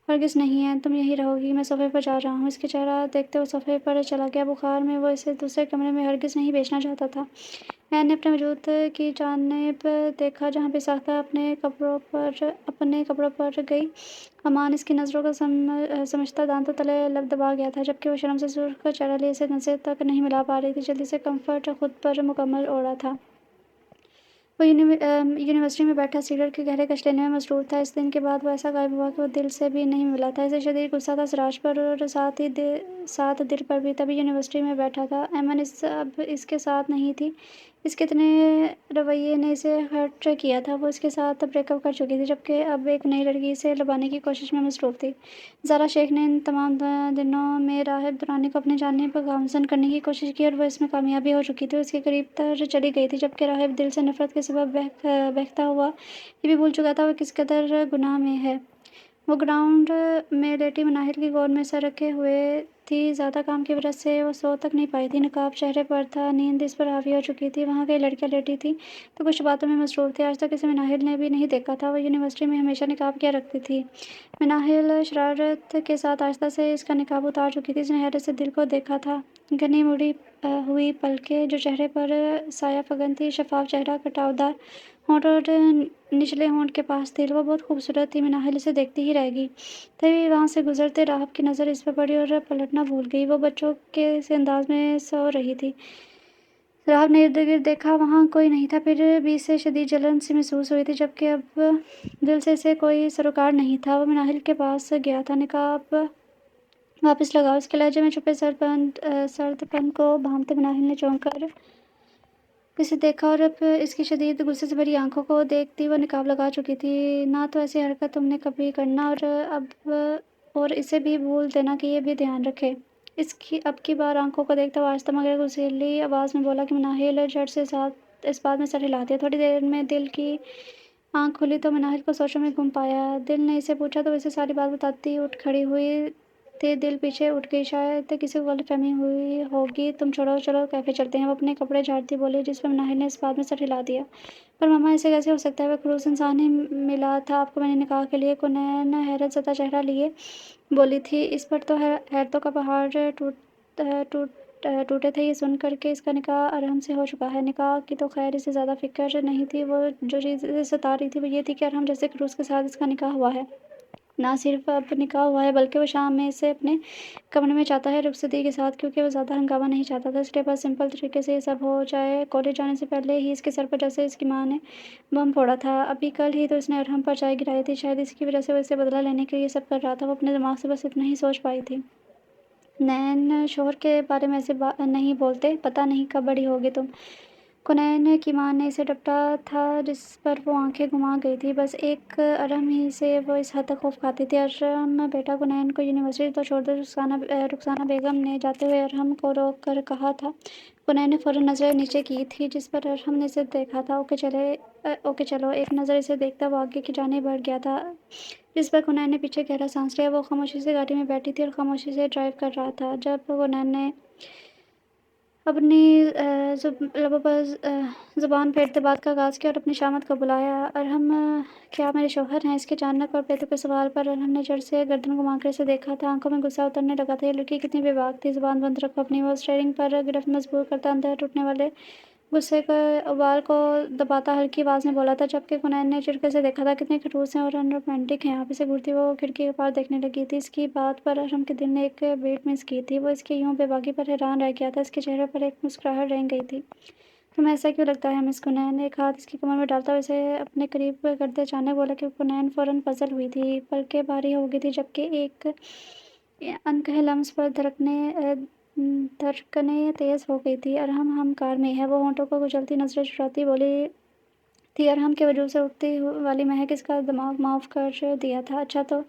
ہرگز نہیں عین، تم یہیں رہو گی، میں صوفے پر جا رہا ہوں۔ اس کے چہرہ دیکھتے وہ صوفے پر چلا گیا۔ بخار میں وہ اسے دوسرے کمرے میں ہرگز نہیں بھیجنا چاہتا تھا۔ عین نے اپنے وجود کی جانب دیکھا، جہاں بے ساختہ اپنے کپڑوں پر گئی۔ امان اس کی نظروں کو سمجھتا دانتوں تلے لب دبا گیا تھا، جبکہ وہ شرم سے سرخ چہرہ لیے اسے نظریں تک نہیں ملا پا رہی تھی۔ جلدی سے کمفرٹ خود پر مکمل اوڑھا تھا۔ وہ یونیورسٹی میں بیٹھا سگریٹ کے گہرے کش لینے میں مصروف تھا۔ اس دن کے بعد وہ ایسا غائب ہوا کہ وہ دل سے بھی نہیں ملا تھا۔ اسے شدید غصہ تھا سراج پر اور ساتھ دل پر بھی۔ تبھی یونیورسٹی میں بیٹھا تھا۔ ایمن اب اس کے ساتھ نہیں تھی۔ اس کے اتنے رویے نے اسے ہرٹ کیا تھا۔ وہ اس کے ساتھ بریک اپ کر چکی تھی، جبکہ اب ایک نئی لڑکی اسے لبھانے کی کوشش میں مصروف تھی۔ زارا شیخ نے ان تمام دنوں میں راہب درانی کو اپنی جانب گامزن کرنے کی کوشش کی، اور وہ اس میں کامیاب بھی ہو چکی تھی۔ وہ اس کے قریب تر چلی گئی تھی، جبکہ راہب دل سے نفرت کے سبب بہکتا ہوا یہ بھی بھول چکا تھا وہ کس قدر گناہ میں ہے۔ وہ گراؤنڈ میں لیٹی مناہل کی گود میں سر رکھے ہوئے تھی۔ زیادہ کام کی وجہ سے وہ سو تک نہیں پائی تھی۔ نقاب چہرے پر تھا، نیند اس پر حاوی ہو چکی تھی۔ وہاں کئی لڑکیاں لیٹی تھیں تو کچھ باتوں میں مصروف تھیں۔ آج تک اسے مناہل نے بھی نہیں دیکھا تھا۔ وہ یونیورسٹی میں ہمیشہ نقاب کیا رکھتی تھی؟ مناہل شرارت کے ساتھ آہستہ سے اس کا نقاب اتار چکی تھی۔ اس نے حیرت سے دل کو دیکھا تھا۔ گھنی مڑی ہوئی پلکیں جو چہرے پر سایہ فگن تھی، شفاف چہرہ، کٹاؤ دار ہونٹ اور نچلے ہونٹ کے پاس تیل، وہ بہت خوبصورت تھی۔ مناہل اسے دیکھتی ہی رہ گئی۔ تبھی وہاں سے گزرتے راہب کی نظر اس پر پڑی اور پلٹنا بھول گئی۔ وہ بچوں کے سے انداز میں سو رہی تھی۔ راہب نے ارد گرد دیکھا، وہاں کوئی نہیں تھا۔ پھر بھی اسے شدید جلن سی محسوس ہوئی تھی، جبکہ اب دل سے اسے کوئی سروکار نہیں تھا۔ وہ مناہل کے پاس گیا تھا۔ نقاب واپس لگاؤ، اس کے لہجے میں چھپے سرد پن کو بھانپتے مناہل نے چونک کر اسے دیکھا، اور اب اس کی شدید غصے سے بھری آنکھوں کو دیکھتی وہ نقاب لگا چکی تھی۔ نہ تو ایسی حرکت تم نے کبھی کرنا، اور اسے بھی بھول دینا کہ یہ بھی دھیان رکھے۔ اب کی بار آنکھوں کو دیکھتا وہ آہستہ مگر غصیلی آواز میں بولا کہ مناہل جھٹ سے اس بات میں سر ہلا دیا۔ تھوڑی دیر میں دل کی آنکھ کھلی تو مناہل کو سوچوں میں گم پایا۔ دل نے اسے پوچھا تو وہ اسے ساری بات بتاتی اٹھ کھڑی ہوئی تھی۔ دل پیچھے اٹھ گئی، شاید کسی کو غلط فہمی ہوئی ہوگی۔ تم چھوڑو، چلو کیفے چلتے ہیں۔ وہ اپنے کپڑے جھاڑتی بولی، جس پر مناہل نے اس بات میں سر ہلا دیا۔ پر ماما، ایسے کیسے ہو سکتا ہے؟ وہ خلوص انسان ہی ملا تھا آپ کو میں نے نکاح کے لیے۔ کونین حیرت زدہ چہرہ لیے بولی تھی۔ اس پر تو حیرتوں کا پہاڑ ٹوٹے تھے یہ سن کر کہ اس کا نکاح ارحم سے ہو چکا ہے۔ نکاح کی تو خیر اسے زیادہ فکر نہیں تھی۔ وہ جو چیز اسے ستا رہی تھی وہ یہ تھی کہ ارحم جیسے خلوص کے ساتھ اس کا نکاح ہوا ہے۔ نہ صرف اب نکاح ہوا ہے بلکہ وہ شام میں اسے اپنے کمرے میں چاہتا ہے، رخصتی کے ساتھ، کیونکہ وہ زیادہ ہنگامہ نہیں چاہتا تھا۔ اس لیے بس سمپل طریقے سے یہ سب ہو جائے۔ کالج جانے سے پہلے ہی اس کے سر پر جیسے اس کی ماں نے بم پھوڑا تھا۔ ابھی کل ہی تو اس نے ارحم پر چائے گرائی تھی۔ شاید اسی کی وجہ سے وہ اسے بدلہ لینے کے لیے یہ سب کر رہا تھا۔ وہ اپنے دماغ سے بس اتنا ہی سوچ پائی تھی۔ نین شوہر کے بارے میں ایسے نہیں بولتے، پتہ نہیں کب بڑی ہوگی تم۔ کونین کی ماں نے اسے ڈپٹا تھا، جس پر وہ آنکھیں گھما گئی تھی۔ بس ایک ارحم ہی سے وہ اس حد تک خوف کھاتی تھی۔ ارحم بیٹا، کونین کو یونیورسٹی تو چھوڑ دو۔ رخسانہ بیگم نے جاتے ہوئے ارحم کو روک کر کہا تھا۔ کونین نے فوراً نظریں نیچے کی تھیں، جس پر ارحم نے اسے دیکھا تھا۔ اوکے چلو۔ ایک نظر اسے دیکھتا وہ آگے کی جانب بڑھ گیا تھا، جس پر کونین نے پیچھے گہرا سانس لیا۔ وہ خاموشی سے گاڑی میں بیٹھی تھی اور خاموشی سے ڈرائیو کر رہا تھا۔ جب کونین نے اپنی لبوں پر زبان پھیرتے بات کا آغاز کیا اور اپنی شامت کو بلایا، ارحم کیا میرے شوہر ہیں؟ اس کے اچانک اور بے تکے سوال پر ارحم نے جھٹ سے گردن گھما کر اسے دیکھا تھا۔ آنکھوں میں غصہ اترنے لگا تھا۔ یہ لڑکی کتنی بے باک تھی۔ زبان بند رکھو اپنی۔ وہ اسٹیئرنگ پر گرفت مضبوط کرتا اندر ٹوٹنے والے غصے کے ابال کو دباتا ہلکی آواز میں بولا تھا، جبکہ کونین نے چڑھ کر اسے دیکھا تھا۔ کتنے خڑوس ہیں اور ان رومانٹک ہیں آپ۔ اسے گھورتی وہ کھڑکی کے پار دیکھنے لگی تھی۔ اس کی بات پر ارحم کے دل نے ایک بیٹ مس کی تھی۔ وہ اس کی یوں بے باکی پر حیران رہ گیا تھا۔ اس کے چہرے پر ایک مسکراہٹ رنگ گئی تھی۔ تمہیں ایسا کیوں لگتا ہے مس کونین؟ نے ایک ہاتھ اس کی کمر میں ڈالتا ہوا اسے اپنے قریب کرتے اچانک بولا کہ کونین فوراً پزل ہوئی تھی۔ پلکیں بھاری ہو گئی تھیں، جبکہ ایک انکہے لمس پر دھڑکنیں تیز ہو گئی تھیں۔ ارحم ہم کار میں ہے۔ وہ ہونٹوں کو کچلتی نظریں چڑھاتی بولی थी। अरहम के वजूद से उठती वाली महक इसका दिमाग माफ कर दिया था। अच्छा, तो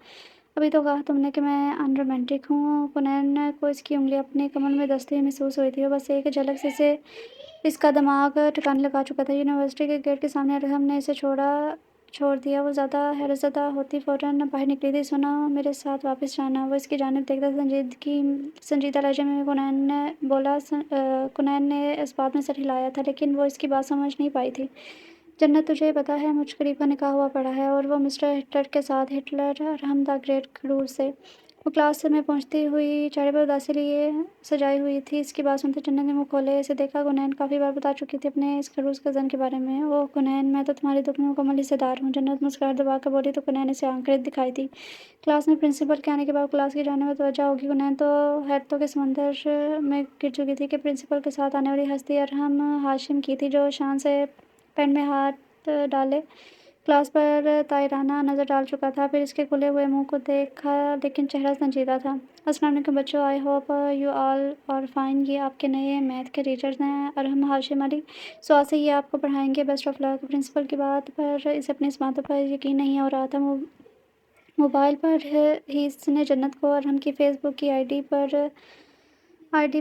अभी तो कहा तुमने कि मैं अनरोमांटिक हूँ। कुनैन को इसकी उंगली अपने कमर में दसती हुई महसूस हुई थी और बस एक झलक से इसे इसका दिमाग ठिकाने लगा चुका था। यूनिवर्सिटी के गेट के सामने अरहम ने इसे छोड़ दिया। वो ज़्यादा हैरतज़दा होती फ़ौरन बाहर निकली थी। सुनो, मेरे साथ वापस जाना। वो इसकी जानिब देखता संजीदा लहजे में कुनैन ने बोला। कुनैन ने इस बात में सर हिलाया था, लेकिन वो इसकी बात समझ नहीं पाई थी। जन्नत, तुझे पता है मुझ करीब का निकाह हुआ पड़ा है, और वो मिस्टर हिटलर के साथ। हिटलर अरहम द ग्रेट क्रूर से। वो क्लास में पहुंचती हुई चेहरे पर उदासी लिए सजाई हुई थी। इसकी बात सुनते जन्नत ने मुंह खोले इसे देखा। गुनैन काफ़ी बार बता चुकी थी अपने इस खड़ूस कज़न के बारे में। ओह गुनैन, मैं तो तुम्हारे दुख में मुकम्मल हिस्सेदार हूँ। जन्नत मुस्कुराहट दबाकर बोली तो गुनैन इसे आंखें दिखाई थी। क्लास में प्रिंसिपल के आने के बाद क्लास की जाने में तवज्जो होगी। गुनैन तो हैरतों के समंदर में गिर चुकी थी कि प्रिंसिपल के साथ आने वाली हस्ती अरहम हाशिम की थी, जो शान से पेन में हाथ डाले क्लास पर तायराना नज़र डाल चुका था। फिर इसके खुले हुए मुंह को देखा, लेकिन चेहरा संजीदा था। अस्सलाम वालेकुम बच्चों, I hope you all are fine. ये आपके नए मैथ के टीचर्स हैं, अरहम हाशिम अली। सो आज से ये आपको पढ़ाएंगे। Best of luck. प्रिंसिपल की बात पर इसे अपनी इस बातों पर यकीन नहीं हो रहा था। मोबाइल पर ही इसने जन्नत को अरहम की फेसबुक की आईडी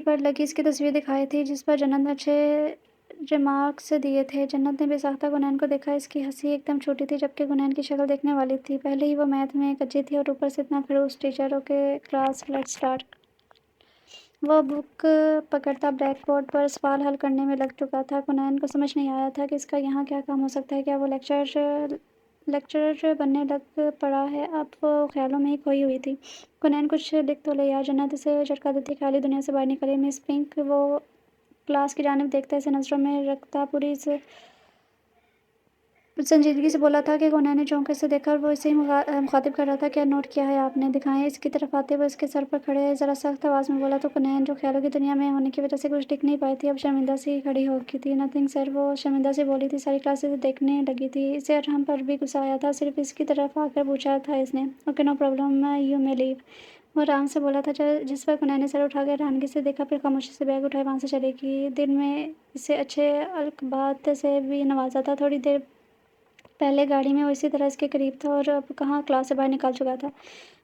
पर लगी इसकी तस्वीर दिखाई थी, जिस पर जन्नत ने अच्छे रिमार्क्स दिए थे। जन्नत ने बेसाख्ता गुनैन को देखा। इसकी हंसी एकदम छोटी थी, जबकि गुनैन की शक्ल देखने वाली थी। पहले ही वो मैथ में कच्ची थी और ऊपर से इतना खड़ूस teacher. Okay class, let's start. वो बुक पकड़ता ब्लैक बोर्ड पर सवाल हल करने में लग चुका था। गुनैन को समझ नहीं आया था कि इसका यहाँ क्या काम हो सकता है। क्या वो लेक्चरर बनने लग पड़ा है? अब वो ख्यालों में ही खोई हुई थी। गुनैन, कुछ लिख तो ले यार। जन्नत इसे झटका देती ख्याली दुनिया से बाहर निकली। मिस पिंक, वो क्लास की जानिब देखता इसे नज़रों में रखता पूरी संजीदगी से बोला था कि गुनैन ने चौंके से देखा और वो इसे ही मुखातिब कर रहा था। क्या नोट किया है आपने? दिखाएं। इसकी तरफ आते हुए इसके सर पर खड़े ज़रा सख्त आवाज़ में बोला तो गुनैन, जो ख्यालों की दुनिया में होने की वजह से कुछ दिख नहीं पाई थी, अब शर्मिंदा सी खड़ी हो गई थी। नथिंग सर, वो शर्मिंदा से बोली थी। सारी क्लास इसे देखने लगी थी। इसे अरहम पर भी गुस्सा आया था। सिर्फ इसकी तरफ आकर पूछा था इसने। Okay no problem, you may leave. वो आराम से बोला था, जिस पर गुनैन ने सर उठाकर हैरानगी से देखा, फिर खामोशी से बैग उठाए वहाँ से चली गई। दिन में इसे अच्छे अलकबात से भी नवाजा था। थोड़ी देर पहले गाड़ी में वो इसी तरह इसके करीब था और अब कहाँ क्लास से बाहर निकल चुका था।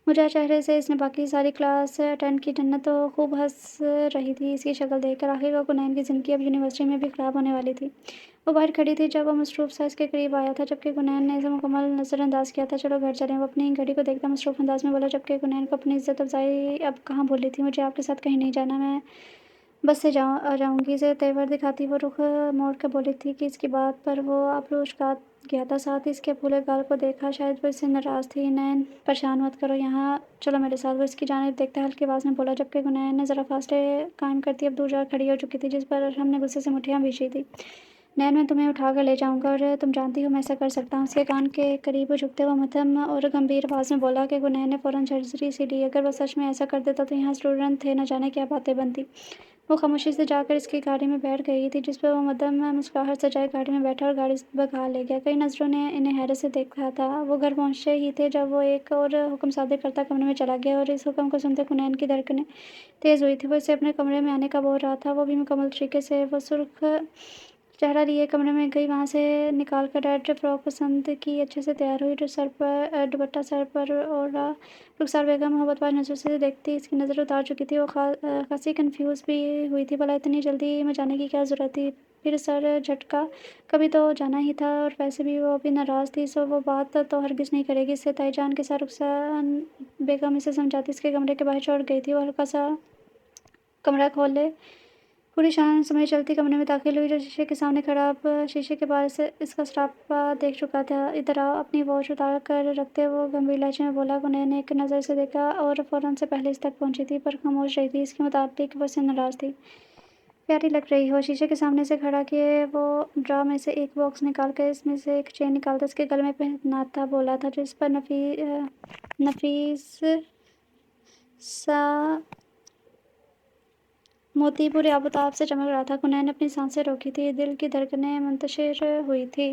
मुझे चेहरे से इसने बाकी सारी क्लास अटेंड की। जन्नत तो खूब हंस रही थी इसकी शक्ल देखकर। आखिरकार गुनैन की ज़िंदगी अब यूनिवर्सिटी में भी ख़राब होने वाली थी। वो बाहर खड़ी थी जब वो मसरूफ़ सा इसके करीब आया था, जबकि गुनैन ने इसे मुकम्मल नज़रअंदाज किया था। चलो घर चलें। वो अपनी घड़ी को देखता मसरूफ़ अंदाज में बोला, जबकि गुनैन को अपनी इज़्ज़त अफ़ज़ाई अब कहाँ भूली थी। मुझे आपके साथ कहीं नहीं जाना, मैं बस से आ जाऊँगी। इसे तेवर दिखाती वो रुख मोड़ कर बोली थी कि इसकी बात पर वो आबरू उचका गया था। साथ ही इसके फूले गाल को देखा, शायद वो इससे नाराज़ थी। नैन, परेशान मत करो, यहाँ चलो मेरे साथ। वो इसकी जानिब देखते हल्की आवाज़ में बोला, जबकि गुनैन ने ज़रा फासले कायम करती अब दूर जा खड़ी हो चुकी थी, जिस पर हमने गुस्से से मुठ्ठियाँ भींची थी। नैन, मैं तुम्हें उठा कर ले जाऊँगा और तुम जानती हो मैं ऐसा कर सकता हूँ। उसके कान के करीब झुकते हुए मध्यम और गंभीर आवाज़ में बोला कि गुनैन ने फ़ौरन झर्री सी ली। अगर वह सच में ऐसा कर देता तो यहाँ स्टूडेंट थे, न जाने क्या बातें बनती। वो खामोशी से जाकर इसकी गाड़ी में बैठ गई थी, जिस पर वो मदम मुस्कुराहट सजाए गाड़ी में बैठा और गाड़ी भगा ले गया। कई नज़रों ने इन्हें हैरत से देखा था। वो घर पहुंचे ही थे जब वो एक और हुक्म सादर करता कमरे में चला गया और इस हुक्म को सुनते गुनैन की धड़कनें तेज़ हुई थी। वो इसे अपने कमरे में आने का बोल रहा था, वो भी मुकम्मल तरीके से। वो सुर्ख चेहरा लिए कमरे में गई, वहाँ से निकाल कर रेड फ्रॉक पसंद की, अच्छे से तैयार हुई, जो सर पर दुपट्टा सर पर ओढ़ा। रुखसार बेगम मोहब्बतबाज नज़रों से देखती इसकी नज़र उतार चुकी थी। वो खासी कन्फ्यूज़ भी हुई थी, भला इतनी जल्दी में जाने की क्या ज़रूरत थी। फिर सर झटका, कभी तो जाना ही था, और वैसे भी वो अभी नाराज़ थी, सो वो बात तो हरगिज़ नहीं करेगी इससे। ताईजान के साथ रुखसार बेगम इसे समझाती इसके कमरे के बाहर छोड़ गई थी। वो हल्का सा कमरा खोले पूरी शान समय चलती कमरे में दाखिल हुई, जो शीशे के सामने खड़ा अब शीशे के बाहर से इसका सरापा देख चुका था। इधर आओ। अपनी वॉच उतार कर रखते वो गंभीर लहजे में बोला। गुनैन ने एक नज़र से देखा और फ़ौरन से पहले इस तक पहुंची थी, पर खामोश रही थी। इसके मुताबिक वो इससे नाराज़ थी। प्यारी लग रही हो। शीशे के सामने से खड़ा किए वो ड्रा में से एक बॉक्स निकाल कर इसमें से एक चेन निकालता इसके गले में पहनाता बोला था, जिस पर नफीस सा मोती पूरे आबोताब से चमक रहा था। गुनैन ने अपनी सांसें रोकी थी, दिल की धड़कनें मुंतशिर हुई थी।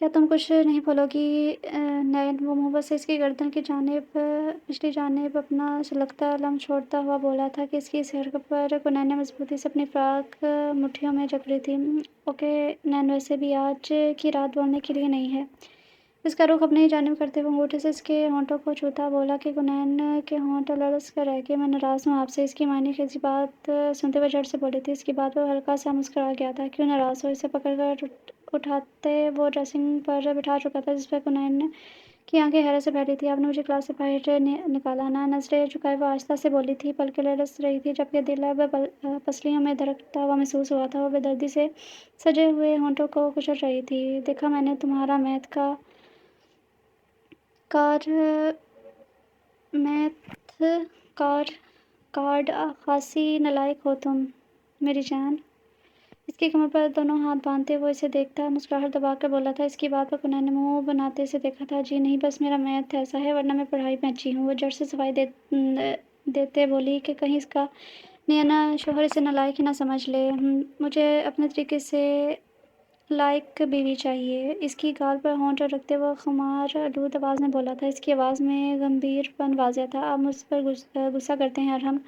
क्या तुम कुछ नहीं बोलोगी नयन? वो मुँहबस से इसकी गर्दन की जानिब पिछली जानिब अपना सुलगता लम्ब छोड़ता हुआ बोला था कि इसकी इस हरकत पर कुनैन ने मज़बूती से अपनी फ्राक मुट्ठियों में जकड़ी थी। ओके नैन, वैसे भी आज की रात बोलने के लिए नहीं है। इसका रुख अपनी ही जानिब करते हुए अंगूठे से इसके होंठों को छूता बोला कि कुनैन के होंठ लरस कर रह गए। मैं नाराज़ हूँ आपसे। इसकी मायने की बात सुनते हुए झट से बोली थी। इसकी बात पर हल्का सा मुस्कुरा गया था। क्यों नाराज़ हो? इसे पकड़कर उठाते वो ड्रेसिंग पर बिठा चुका था जिस पर कुनैन की आंखें हैरत से भरी थी। आपने मुझे क्लास से बाहर निकाला ना? नजरें झुकाए वो आहिस्ता से बोली थी। पलकें लरस रही थी जबकि दिल अब पसलियों में धड़कता हुआ महसूस हुआ था। वो बेदर्दी से सजे हुए होंठों को कुचल रही थी। देखा मैंने तुम्हारा मैथ का कार मैथ कार कार्ड खासी नालायक हो तुम मेरी जान। इसकी कमर पर दोनों हाथ बांधते वो इसे देखता मुस्कुराहट दबाकर बोला था। इसकी बात पर कुनैन ने मुंह बनाते इसे देखा था। जी नहीं, बस मेरा मैथ ऐसा है, वरना मैं पढ़ाई में अच्छी हूँ। वो जड़ से सफाई देते बोली कि कहीं इसका नया शोहर इसे नालायक ही ना समझ ले। मुझे अपने तरीके से लायक बीवी चाहिए। इसकी गाल पर होंठ रखते हुए खुमार आलूद आवाज़ में बोला था। इसकी आवाज़ में गंभीरपन वाज़ेह था। आप मुझ पर गुस्सा करते हैं अरहम?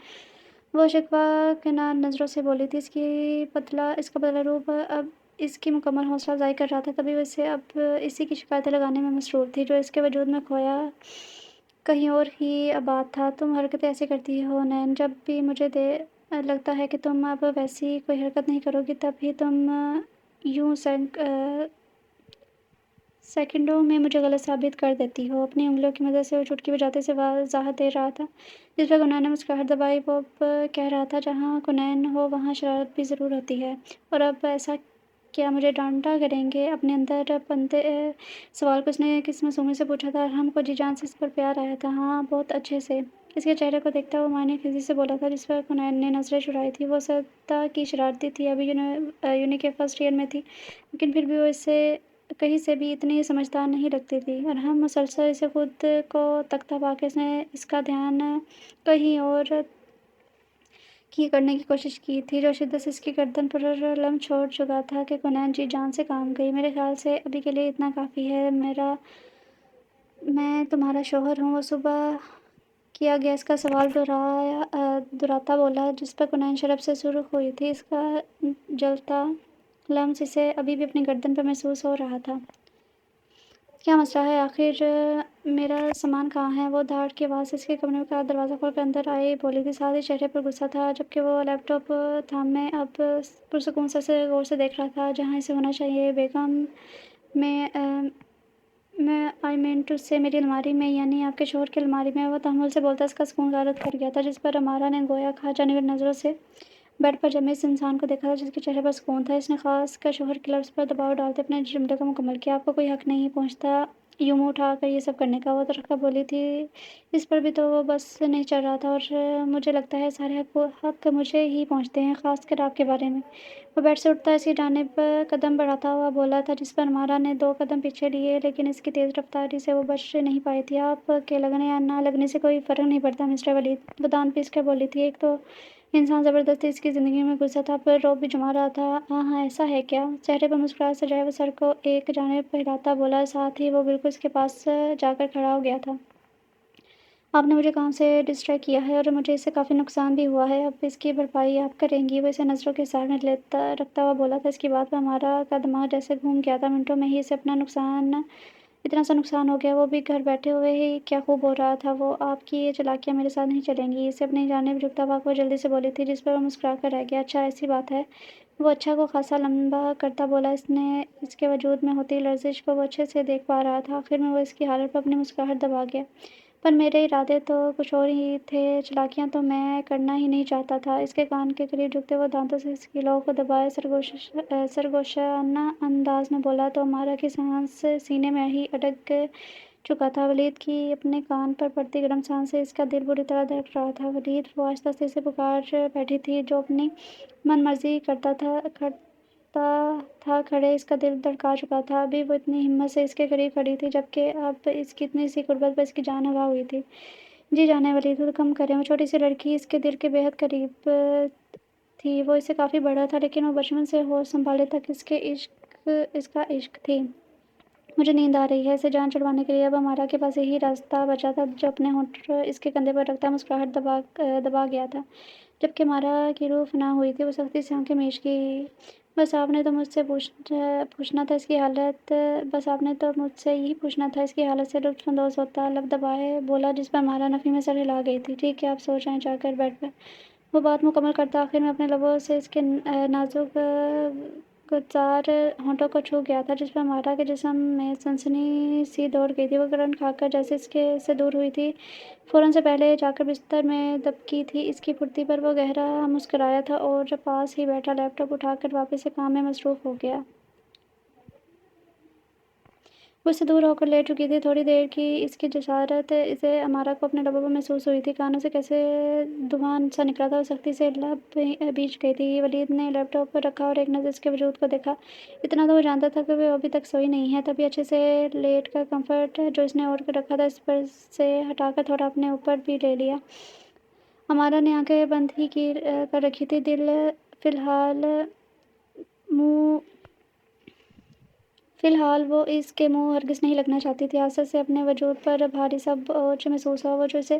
वो शिकवा के नज़रों से बोली थी। इसका बदला रूप अब इसकी मुकम्मल हौसला अफ़ज़ाई कर रहा था। तभी वो इसे अब इसी की शिकायतें लगाने में मसरूफ़ थी जो इसके वजूद में खोया कहीं और ही आबाद था। तुम हरकतें ऐसी करती हो नैन, जब भी मुझे लगता है कि तुम अब वैसी कोई हरकत नहीं करोगी तब भी तुम यूँ सेकंडों में मुझे गलत साबित कर देती हो। अपनी उँगलियों की मदद से वो चुटकी बजाते से वज़ाहत दे रहा था। जिस पर कुनैन ने मुस्कुराहट दबाई। वो अब कह रहा था जहाँ कुनैन हो वहाँ शरारत भी ज़रूर होती है। और अब ऐसा क्या मुझे डाँटा करेंगे? अपने अंदर पनते सवाल को उसने किस मासूमियत से पूछा था। हमको जी जान से इस पर प्यार आया था। हाँ, बहुत अच्छे से। इसके चेहरे को देखता हुआ मायूस खिसी से बोला था जिस पर कुनैन ने नज़रें चुराई थी। वो सदा की शरारती थी। अभी यूनी के फर्स्ट ईयर में थी, लेकिन फिर भी वो इससे कहीं से भी इतनी समझदार नहीं लगती थी। और हम मुसलसल इसे खुद को तकता पाके इसने इसका ध्यान कहीं और की करने की कोशिश की थी जो शिद्दत से इसकी गर्दन पर लम्ब छोड़ चुका था कि कुनैन जी जान से काम गई। मेरे ख्याल से अभी के लिए इतना काफ़ी है। मैं तुम्हारा शौहर हूँ। वो सुबह किया गैस का सवाल दोहराता बोला जिस पर कुनैन शर्म से सुर्ख हुई थी। इसका जलता लम्स इसे अभी भी अपनी गर्दन पर महसूस हो रहा था। क्या मसला है आखिर? मेरा सामान कहाँ है? वो धाड़ की आवाज़ से इसके कमरे का दरवाज़ा खोलकर अंदर आई बोली थी। साथ ही चेहरे पर गुस्सा था जबकि वो लैपटॉप थामे अब पुरसुकून से गौर से देख रहा था जहाँ इसे होना चाहिए। बेगम, मैं आई मीन टू से मेरी अलमारी में, यानी आपके शौहर की अलमारी में। वो तहम्मुल से बोलता इसका सुकून गारत कर गया था जिस पर अमारा ने गोया खा जाने वाली नज़रों से बेड पर जमे इस इंसान को देखा था जिसके चेहरे पर सुकून था। इसने खास कर शौहर के लफ्ज़ पर दबाव डालते अपने जुमले को मुकम्मल किया। आपको कोई हक़ नहीं पहुँचता यूँ मुँह उठाकर ये सब करने का। वो तड़का बोली थी। इस पर भी तो वो बस नहीं चढ़ रहा था। और मुझे लगता है सारे हक़ मुझे ही पहुँचते हैं, ख़ासकर आपके बारे में। वो बेड से उठता इसकी जानिब कदम बढ़ाता हुआ बोला था जिस पर अमारा ने 2 कदम पीछे लिए, लेकिन इसकी तेज़ रफ़्तारी से वो बच नहीं पाई थी। आप के लगने या ना लगने से कोई फ़र्क नहीं पड़ता मिस्टर वलीद, वो दाँत पीस कर बोली थी। एक तो इंसान ज़बरदस्ती इसकी ज़िंदगी में घुसा था, पर रौब भी जमा रहा था। हाँ, हाँ, ऐसा है क्या? चेहरे पर मुस्कुराहट सजाए वो सर को एक जानिब हिलाता बोला, साथ ही वो बिल्कुल इसके पास जाकर खड़ा हो गया था। आपने मुझे काम से डिस्ट्रैक्ट किया है और मुझे इससे काफ़ी नुकसान भी हुआ है। अब इसकी भरपाई आप करेंगी। वो इसे नज़रों के सामने लेता रखता हुआ बोला था। इसकी बात पर हमारा का दिमाग जैसे घूम गया था। मिनटों में ही इसे अपना नुकसान इतना सा नुकसान हो गया, वो भी घर बैठे हुए ही। क्या खूब हो रहा था वो। आपकी ये चालाकियाँ मेरे साथ नहीं चलेंगी। इसे अपनी जानिब झुकता हुआ वो जल्दी से बोली थी जिस पर वो मुस्कुरा कर रह गया। अच्छा, ऐसी बात है। वो अच्छा को खासा लंबा करता बोला। इसने इसके वजूद में होती लर्जिश को वो अच्छे से देख पा रहा था। आखिर में वो इसकी हालत पर अपनी मुस्कुराहट दबा गया। पर मेरे इरादे तो कुछ और ही थे। चालाकियाँ तो मैं करना ही नहीं चाहता था। इसके कान के करीब झुकते हुए दाँतों से इसकी लौ को दबाए सरगोशाना अंदाज में बोला तो अमारा की सांस सीने में ही अटक चुका था। वलीद की अपने कान पर पड़ती गर्म सांस से इसका दिल बुरी तरह धड़क रहा था। वलीद, वो आहिस्ता से इसे पुकार बैठी थी जो अपनी मनमर्जी करता था खड़े इसका दिल धड़का चुका था। अभी वो इतनी हिम्मत से इसके करीब खड़ी थी जबकि अब इसकी इतनी सी कुर्बत पर इसकी जान हवा हुई थी। जी जाने वाली थी तो कम करें। वो छोटी सी लड़की इसके दिल के बेहद करीब थी। वो इससे काफ़ी बड़ा था लेकिन वो बचपन से होश संभाले तक इसका इश्क थी। مجھے نیند آ رہی ہے۔ اسے جان چھڑوانے کے لیے اب ہمارا کے پاس یہی راستہ بچا تھا جو اپنے ہونٹ اس کے کندھے پر رکھتا مسکراہٹ دبا گیا تھا۔ جبکہ ہمارا کی روح فنا ہوئی تھی، وہ سختی سے آنکھیں میچ گئی۔ بس آپ نے تو مجھ سے پوچھنا تھا اس کی حالت بس آپ نے تو مجھ سے یہی پوچھنا تھا اس کی حالت سے لطف اندوز ہوتا لب دبائے بولا، جس پر ہمارا نفی میں سر ہلا گئی تھی۔ ٹھیک ہے، آپ سو جائیں جا کر بیڈ پر۔ وہ بات مکمل کرتا آخر میں اپنے لبوں سے اس کے نازک گلزار ہونٹوں کو چھو گیا تھا، جس پر ہمارا کے جسم میں سنسنی سی دوڑ گئی تھی۔ وہ کرن کھا کر جیسے اس کے سے دور ہوئی تھی، فوراً سے پہلے جا کر بستر میں دبکی تھی۔ اس کی پھرتی پر وہ گہرا مسکرایا تھا اور پاس ہی بیٹھا لیپ ٹاپ اٹھا کر واپس سے کام میں مصروف ہو گیا۔ وہ اس سے دور ہو کر لیٹ چکی تھی۔ تھوڑی دیر کی اس کی جسارت اسے ہمارا کو اپنے لبوں پر محسوس ہوئی تھی۔ کانوں سے کیسے دھواں سا نکلا تھا اور سختی سے لب بیچ گئی تھی۔ ولید نے لیپ ٹاپ پر رکھا اور ایک نظر اس کے وجود کو دیکھا۔ اتنا تو وہ جانتا تھا کہ وہ ابھی تک سوئی نہیں ہے۔ تبھی اچھے سے لیٹ کر کمفرٹ جو اس نے اوڑھ کر رکھا تھا اس پر سے ہٹا کر تھوڑا اپنے اوپر بھی لے لیا۔ ہمارا نے آنکھیں بند ہی کر رکھی تھی۔ فی الحال وہ اس کے منہ ہرگز نہیں لگنا چاہتی تھی۔ آسر سے اپنے وجود پر بھاری سا بوجھ محسوس ہوا۔ وہ جو اسے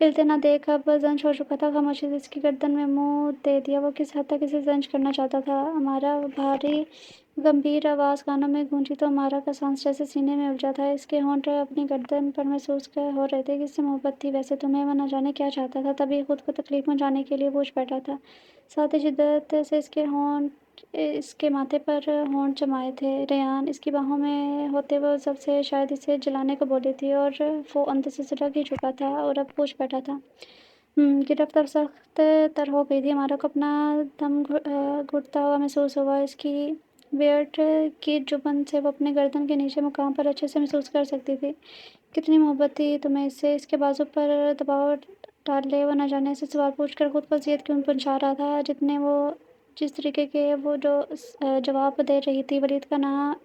ہلتے نہ دیکھ اب زنچ ہو چکا تھا، خاموشی سے اس کی گردن میں منہ دے دیا۔ وہ کس حد تک اسے زنچ کرنا چاہتا تھا۔ ہمارا بھاری گمبھیر آواز کانوں میں گونجی تو ہمارا کا سانس جیسے سینے میں الجھا تھا۔ اس کے ہونٹ اپنی گردن پر محسوس ہو رہے تھے کہ اس سے محبت تھی ویسے تمہیں، وہ نہ جانے کیا چاہتا تھا۔ تبھی خود کو تکلیف پہنچانے کے لیے پوچھ بیٹھا تھا۔ ساتھ ہی شدت سے اس کے ماتھے پر ہونٹ جمائے تھے۔ ریان اس کی باہوں میں ہوتے وہ سب سے شاید اسے جلانے کو بولی تھی اور وہ اندر سے سلگ ہی چکا تھا اور اب پوچھ بیٹھا تھا۔ گرفت اب سخت تر ہو گئی تھی۔ ہمارا کو اپنا دم گھٹتا ہوا محسوس ہوا۔ اس کی بیئرڈ کی جبن سے وہ اپنے گردن کے نیچے مقام پر اچھے سے محسوس کر سکتی تھی۔ کتنی محبت تھی تمہیں اس سے۔ اس کے بازو پر دباؤ ڈال لے وہ نہ جانے ایسے سوال پوچھ کر خود کو اذیت کیوں پہنچا رہا تھا جس طریقے کے وہ جو جواب دے رہی تھی۔ ولید کا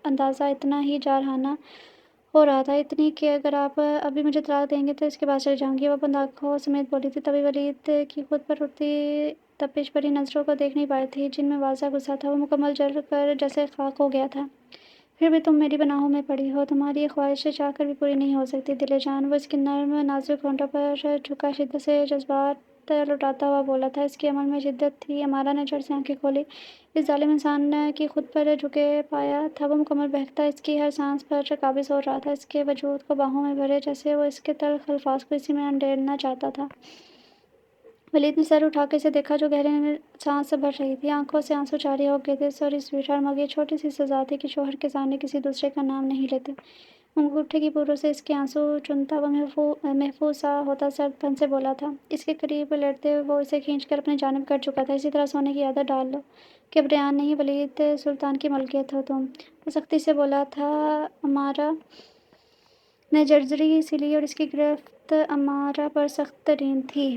اندازہ اتنا ہی جارحانہ ہو رہا تھا، اتنی کہ اگر آپ ابھی مجھے طلاق دیں گے تو اس کے بعد چلی جاؤں گی، وہ بند آنکھوں سمیت بولی تھی۔ تبھی ولید کی خود پر اٹھتی تپش بھری نظروں کو دیکھ نہیں پائی تھی جن میں واضح غصہ تھا۔ وہ مکمل جل کر جیسے خاک ہو گیا تھا۔ پھر بھی تم میری پناہوں میں پڑی ہو، تمہاری یہ خواہش چاہ کر بھی پوری نہیں ہو سکتی دل جان۔ وہ اس کی نرم نازک ہونٹوں پر جھکا شدت سے جذبات لٹاتا ہوا بولا تھا۔ اس کے عمل میں شدت تھی۔ ہمارا نے جھٹ سے آنکھیں کھولی۔ اس ظالم انسان کی خود پر جھکے پایا تھا وہ مکمل بہکتا، اس کی ہر سانس پر قابض ہو رہا تھا، اس کے وجود کو باہوں میں بھرے جیسے وہ اس کے تلخ الفاظ کو اسی میں انڈیرنا چاہتا تھا۔ ولید نے سر اٹھا کے اسے دیکھا جو گہرے سانس سے بھر رہی تھی۔ آنکھوں سے آنسو جاری ہو گئے تھے۔ سوری سویٹ ہارٹ، مگر یہ چھوٹی سی سزا تھی کہ شوہر کے سامنے کسی دوسرے کا نام نہیں لیتے۔ انگوٹھے کی پوروں سے اس کے آنسو چنتا وہ محفوظ سا ہوتا سرد پن سے بولا تھا۔ اس کے قریب لیٹتے وہ اسے کھینچ کر اپنی جانب کر چکا تھا۔ اسی طرح سونے کی عادت ڈال لو کہ اب ریان نہیں ولید سلطان کی ملکیت ہو تم، وہ سختی سے بولا تھا۔ امارا نے جرجری سی لی اور اس کی گرفت امارا پر سخت ترین تھی۔